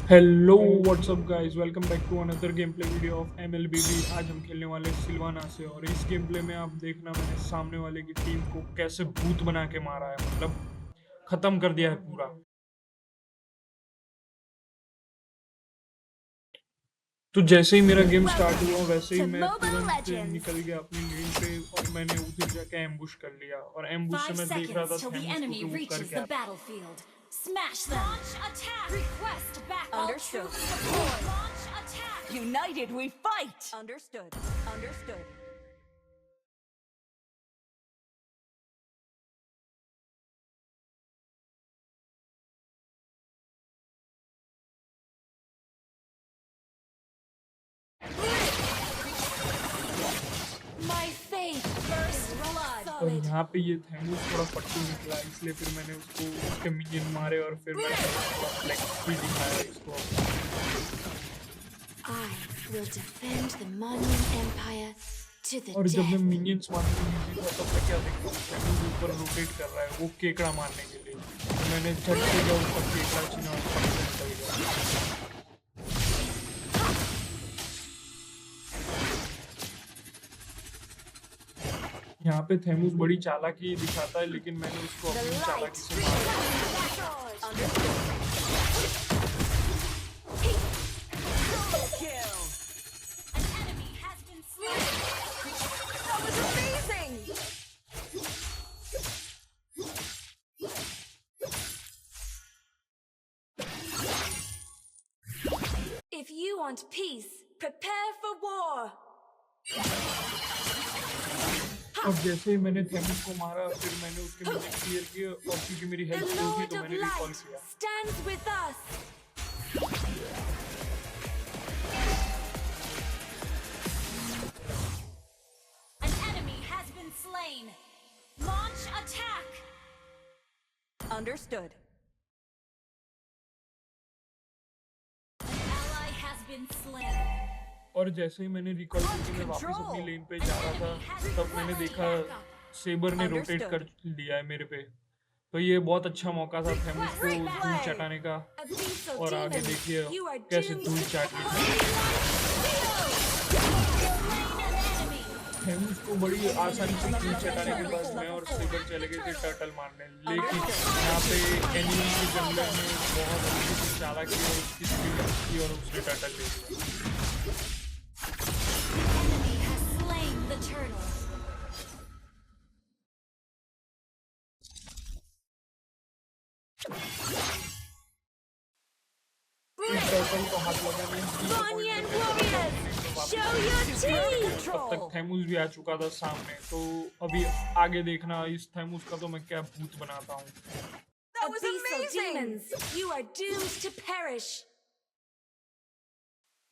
Hello what's up guys, welcome back to another game play video of MLBB। आज हम खेलने वाले हैं सिल्वाना से। और इस गेम प्ले में आप देखना, मैंने सामने वाले की टीम को कैसे भूत बना के मारा है, मतलब खत्म कर दिया है पूरा। तो जैसे ही मेरा गेम स्टार्ट हुआ वैसे ही to मैं Mobile तुरंत Legends! निकल गया अपनी लेन पे और मैंने उधर जाके एम्बुश कर लिया। और एम्बुश से 5 मैं देख रहा seconds था till the थैमोस को enemy कि वो कर reaches क्या the रहा battlefield. Smash them! Launch attack! Request backup! Understood. All troops deployed! Launch attack! United we fight! Understood. Understood. My faith! First blood! और यहाँ पे ये थैमोस थोड़ा पट्टू निकला, इसलिए फिर मैंने उसको उसके मिनियन मारे और फिर मैंने थोड़ा फ्लेक्स भी दिखाया इसको। I will defend the Monument Empire to the और जब मैं death. मिनियंस मारने में बिजी था तब मैं क्या देखता हूँ, थैनोस ऊपर रोटेट कर रहा है वो केकड़ा मारने के लिए। तो मैंने झट से गया ऊपर केकड़ा छीना और पट से निकल गया। यहाँ पे थैमोस बड़ी चालाकी दिखाता है, लेकिन मैंने उसको The अपनी light! चालाकी से मारा। Double kill! An enemy has been slain! That was amazing! If you want peace, prepare for war! और जैसे ही मैंने थैमोस को मारा फिर मैंने उसके मिनियन क्लियर किए, और क्योंकि मेरी The हेल्थ लो थी Lord तो of मैंने रिकॉल Light किया। stands with us! An enemy has been slain! Launch attack! Understood. An ally has been slain! और जैसे ही मैंने रिकॉल करके मैं वापस अपनी लेन पे जा रहा था तब मैंने देखा सेबर ने रोटेट कर लिया है मेरे पे। तो ये बहुत अच्छा मौका था थैमोस को धूल चटाने का। Abyssal और आगे demons, देखिए you are कैसे doomed धूल to chaat Lee. slain an enemy! थैमोस को बड़ी आसानी से धूल चटाने के बाद मैं और सेबर चले गए थे टर्टल मारने, लेकिन यहाँ पे एनिमी के जंगलर ने बहुत अच्छी सी चालाकी और उसकी स्किल की और उसने टर्टल ले लिया। Enemy has slain the turtle! इस टर्टल को हाथ लगाने Banyan warriors, show your teeth! तब तक थैमोस भी आ चुका था सामने। तो अभी आगे देखना इस थैमोस का तो मैं क्या भूत बनाता हूँ। That was Abyssal amazing! demons, you are doomed to perish!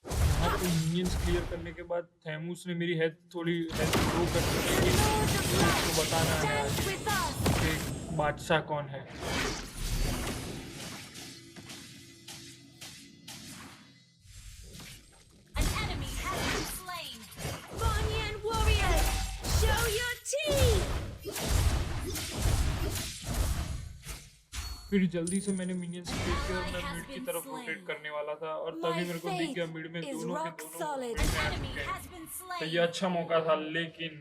यहाँ पे मिनियंस क्लियर करने के बाद थैमोस ने मेरी हेल्थ थोड़ी हेल्थ ग्रो कर दी, लेकिन उसको बताना है Stands with us! कि बादशाह कौन है। An enemy has been slain! Banyan warriors, show your teeth! फिर जल्दी से मैंने मिनियंस क्लियर किया और मैं मिड की तरफ रोटेट करने वाला था, और तभी My मेरे को दिख faith गया मिड में is दोनों के rock दोनों solid. मिड में आ Enemy चुके has हैं। been तो slain! ये अच्छा मौका था, लेकिन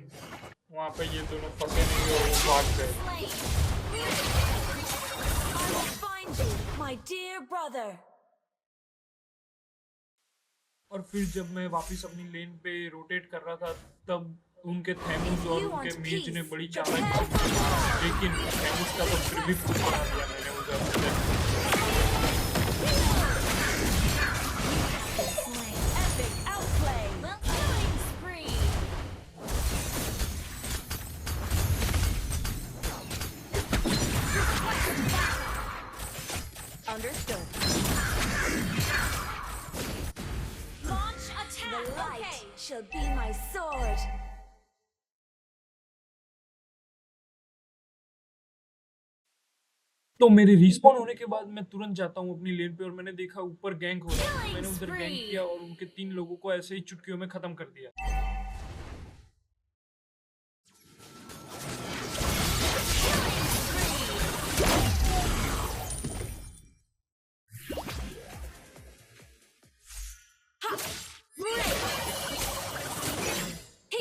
वहाँ पे ये दोनों फंसे नहीं और वो भाग गए। Slain! I will find you, my dear brother! और फिर जब मैं वापस अपनी लेन पे रोटेट कर रहा था तब उनके थैमोस और उनके मेज ने बड़ी चालाकी से मुझे मारा, लेकिन थैमोस का तो फिर भी खुद बना दिया मैंने उधर से। Slain! Epic outplay! Well, killing spree! Understood. Launch attack! The light Okay, shall be my sword! तो मेरे रिस्पॉन होने के बाद मैं तुरंत जाता हूँ अपनी लेन पे और मैंने देखा ऊपर गैंग हो रहा है। मैंने उधर गैंग किया और उनके 3 लोगों को ऐसे ही चुटकियों में खत्म कर दिया।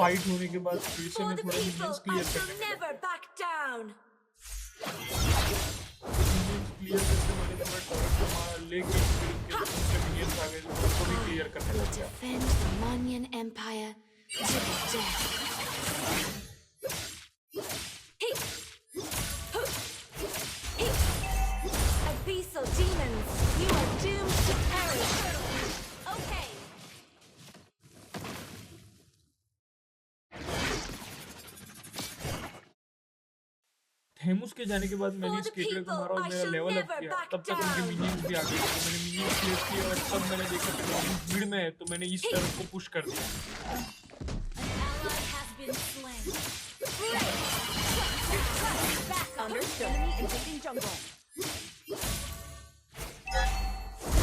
फाइट होने के बाद फिर से For मैं the थोड़ा people, minions I clear shall करने में लग never गया। back down. मिनियंस क्लियर करके मैंने थोड़ा टर्रेट को मारा, लेकिन फिर उनके दूसरे मिनियंस आ गए, तो उनको भी क्लियर करने Will लग गया। defend the Monyan Empire to the death. Hey! Hoo! Hey! Abyssal demons, you are doomed to perish. Okay. थेमुस के जाने के बाद मैंने For इस the केकड़े को people, मारा और I मेरा shall लेवल अप never किया। back तब तक उनके down. मिनियंस भी आ गए, तो मैंने मिनियंस क्लियर किए और तब मैंने देखा कि नॉर्मल भीड़ में है, तो मैंने इस तरफ को पुश कर दिया। An ally has been slain. Back Understood. Enemy invading jungle.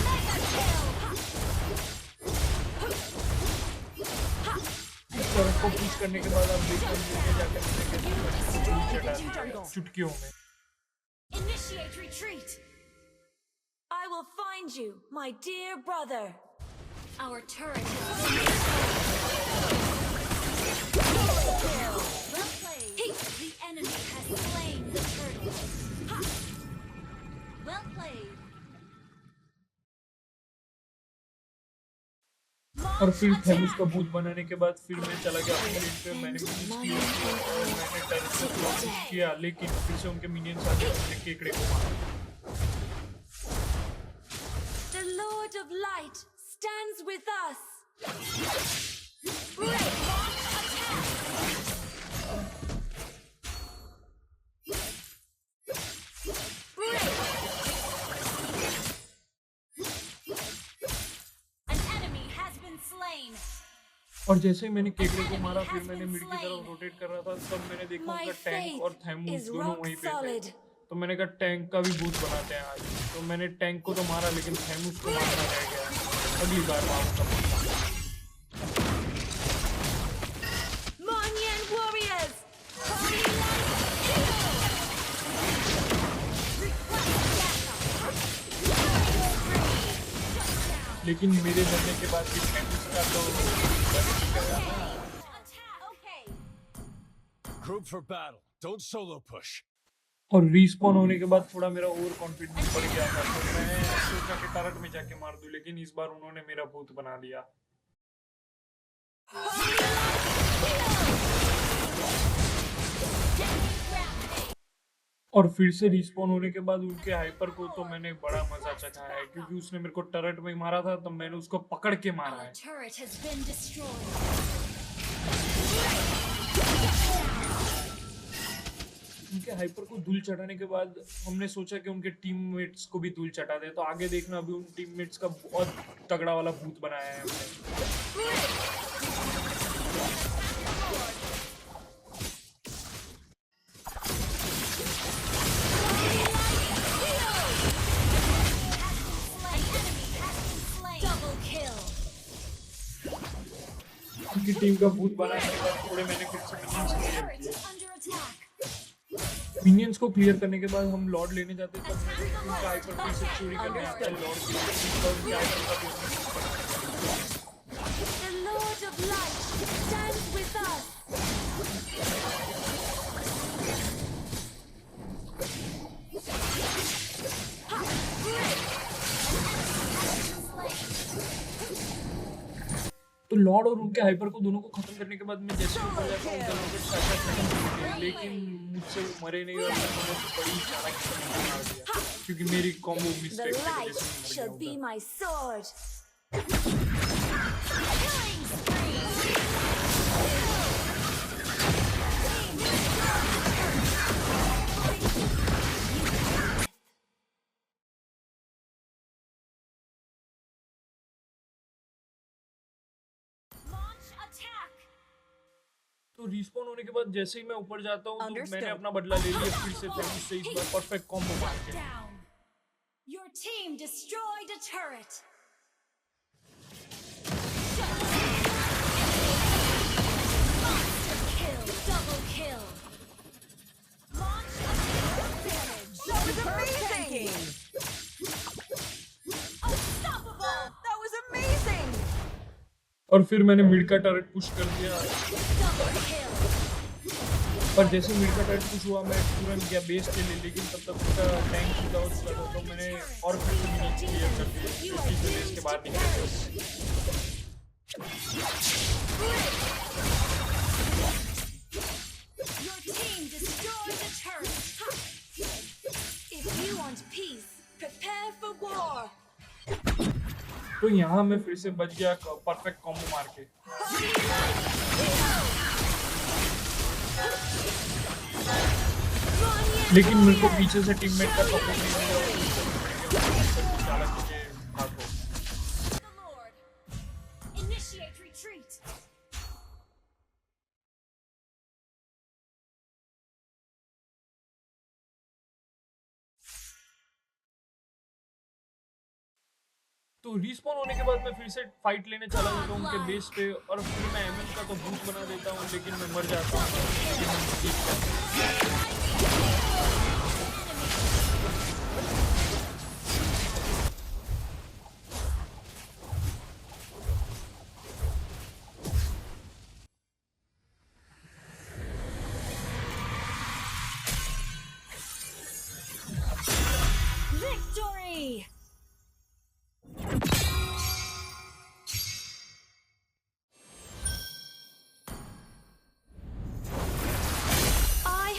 Mega kill! इस तरफ को पुश करने के बाद आप देखो नीचे जाकर मैंने कैसे चढ़ा चुटकियों में। Initiate retreat. I will find you, my dear brother. Our turret has been well played. The enemy has slain the turtle. Ha! Well played. और फिर थेमुस का भूत बनाने के बाद फिर मैं चला गया अपने लेन पे, मैंने मिनियंस क्लियर किए और मैंने टेरेस को क्रॉस किया, लेकिन फिर से उनके मिनियंस आ गए, मैंने केकड़े को मारा। The Lord of Light stands with us. Break! Attack! Break! An enemy has been slain. और जैसे ही मैंने केकड़े को मारा, फिर मैंने मिड की तरफ रोटेट कर रहा था, तब मैंने देखा My उनका टैंक और faith थैमूस is दोनों rock वहीं पे थे। solid. तो मैंने कहा टैंक का भी भूत बनाते हैं आज। तो मैंने टैंक को तो मारा, लेकिन थैमूस को मारना रह गया। अगली बार मारूंगा। Monyan warriors! Holy light kill! Request backup! लेकिन मेरे मरने के बाद भी थैमूस का तो बन ही गया ना। Attack! Okay. Group for battle. Don't solo push. और रीस्पॉन होने के बाद थोड़ा मेरा ओवर कॉन्फिडेंस बढ़ गया था, तो मैं सोचा कि टरट में जाके मार दूं, लेकिन इस बार उन्होंने मेरा भूत बना दिया। और फिर से रिस्पॉन होने के बाद उनके हाइपर को तो मैंने बड़ा मजा चखा है, क्योंकि उसने मेरे को टरट में ही मारा था, तो मैंने उसको पकड़ के मारा Our है। turret has been destroyed. उनके हाइपर को धूल चढ़ाने के बाद हमने सोचा कि उनके टीममेट्स को भी धूल चढ़ा दे, तो आगे देखना अभी उन टीममेट्स का बहुत तगड़ा वाला भूत बनाया है हमने। Double kill. उनकी टीम का भूत बनाने के बाद थोड़े मैंने फिर से मिनियंस क्लियर Turret किए। is under attack. मिनियंस को क्लियर करने के बाद हम लॉर्ड लेने जाते, तब मैंने उनका हाइपर फिर से चोरी करने आता है लॉर्ड की, और उनके हाइपर का भी हमने यूज करना है। The Lord of Light stands with us. Ha! Break! तो लॉर्ड और उनके हाइपर को दोनों को खत्म करने के बाद मैं जैसे ऊपर जाता हूँ, उनका रोकेट शायद खत्म हो गए, लेकिन मुझसे वो मरे नहीं और मैंने बड़ी चालाकी से उनको मार दिया, क्योंकि मेरी कॉम्बो The मिस्टेक की वजह light से shall मर be गया। my sword. Killing spree. Launch attack. तो रिस्पॉन होने के बाद जैसे ही मैं ऊपर जाता हूँ, तो मैंने Understood. अपना बदला ले लिया फिर से थैमूस से, इस बार परफेक्ट कॉम्बो मार के। Down. Your team destroyed a turret. Monster kill. Double kill. Launch attack. Damage. That was amazing! Unstoppable. That was amazing! और फिर मैंने मिड का टर्रेट पुश कर दिया, Double kill. पर जैसे मिड का टर्रेट पुश हुआ मैं तुरंत गया बेस के लिए, लेकिन तब तक उसका टैंक शूट आउट हुआ था, तो मैंने और फिर से मिनट क्लियर कर दिए, इस वजह से बाहर निकल गया। Your team destroyed the turret. If you want peace, prepare for war. तो यहाँ मैं फिर से बच गया परफेक्ट कॉम्बो मार के। लेकिन मेरे को पीछे से टीममेट का सपोर्ट नहीं मिला और चालक के हाथों। The Lord. Initiate retreat. तो रिस्पॉन होने के बाद मैं फिर से फाइट लेने चला जाता हूँ उनके बेस पे, और फिर मैं एमएन का तो बूट बना देता हूँ, लेकिन मैं मर जाता हूँ। लेकिन हम जीत जाते हैं। Victory!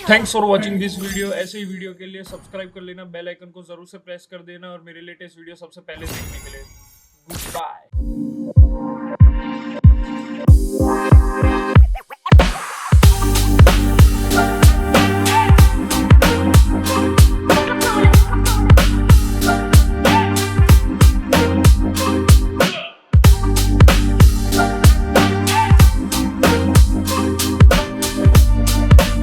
Thanks for watching this video. ऐसे ही वीडियो के लिए सब्सक्राइब कर लेना, बेल आइकन को जरूर से प्रेस कर देना, और मेरे लेटेस्ट वीडियो सबसे पहले देखने के लिए गुड बाय।